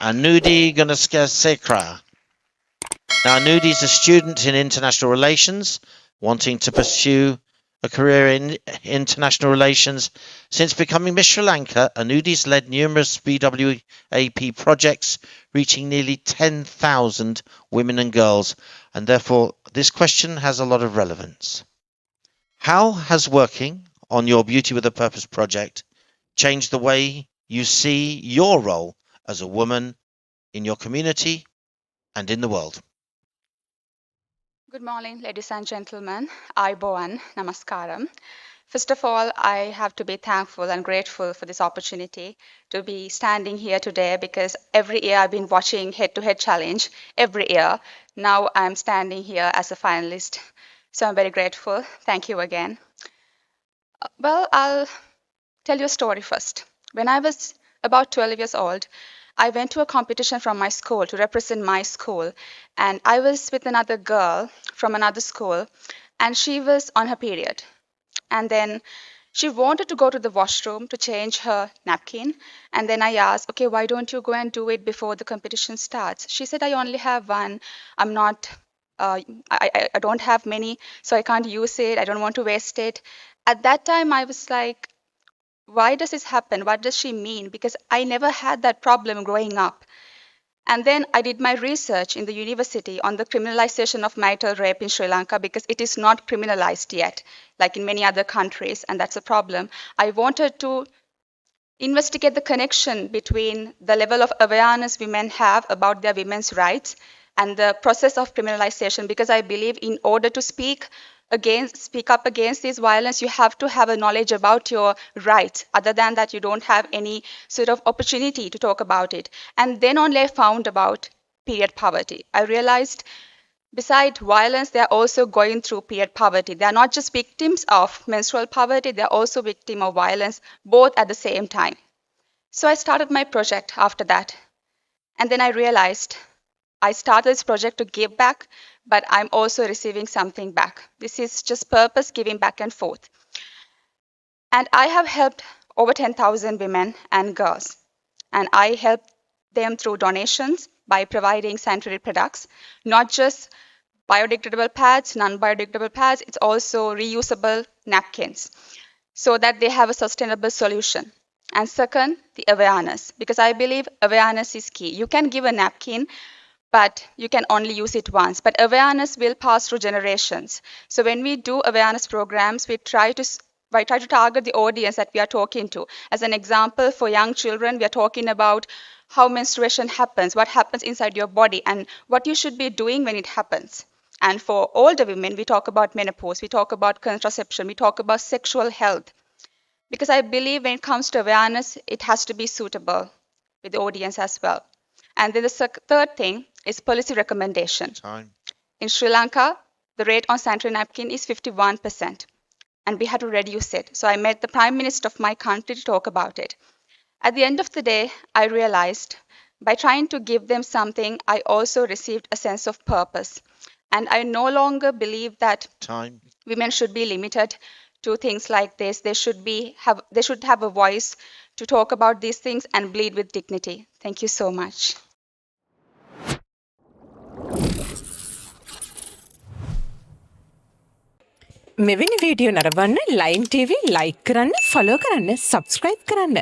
Anudi Gunasekra. Now, Anudi is a student in international relations, wanting to pursue a career in international relations. Since becoming Miss Sri Lanka, Anudi's led numerous BWAP projects, reaching nearly 10,000 women and girls, and therefore this question has a lot of relevance. How has working on your Beauty with a Purpose project changed the way you see your role as a woman in your community and in the world? Good morning, ladies and gentlemen. Ayubowan, namaskaram. First of all, I have to be thankful and grateful for this opportunity to be standing here today because every year I've been watching head-to-head challenge every year. Now I'm standing here as a finalist. So I'm very grateful. Thank you again. Well, I'll tell you a story first. When I was about 12 years old, I went to a competition from my school to represent my school, and I was with another girl from another school, and she was on her period. And then she wanted to go to the washroom to change her napkin. And then I asked, okay, why don't you go and do it before the competition starts? She said, I only have one. I'm not, I don't have many, so I can't use it. I don't want to waste it. At that time, I was like, why does this happen? What does she mean? Because I never had that problem growing up. And then I did my research in the university on the criminalization of marital rape in Sri Lanka because it is not criminalized yet, like in many other countries, and that's a problem. I wanted to investigate the connection between the level of awareness women have about their women's rights and the process of criminalization because I believe in order to speak up against this violence, you have to have a knowledge about your rights. Other than that, you don't have any sort of opportunity to talk about it. And then only I found about period poverty. I realized besides violence, they are also going through period poverty. They are not just victims of menstrual poverty, they are also victims of violence, both at the same time. So I started my project after that. And then I realized I started this project to give back, but I'm also receiving something back. This is just purpose giving back and forth. And I have helped over 10,000 women and girls. And I help them through donations by providing sanitary products, not just biodegradable pads, non-biodegradable pads, it's also reusable napkins so that they have a sustainable solution. And second, the awareness, because I believe awareness is key. You can give a napkin, but you can only use it once. But awareness will pass through generations. So when we do awareness programs, we try to target the audience that we are talking to. As an example, for young children, we are talking about how menstruation happens, what happens inside your body, and what you should be doing when it happens. And for older women, we talk about menopause, we talk about contraception, we talk about sexual health. Because I believe when it comes to awareness, it has to be suitable with the audience as well. And then the third thing is policy recommendation. Time. In Sri Lanka, the rate on sanitary napkin is 51%, and we had to reduce it. So I met the Prime Minister of my country to talk about it. At the end of the day, I realized by trying to give them something, I also received a sense of purpose. And I no longer believe that Time. women should be limited to things like this. They should have a voice to talk about these things and bleed with dignity. Thank you so much. මෙවැනි video නරඹන්න line TV like කරන්න follow කරන්න subscribe කරන්න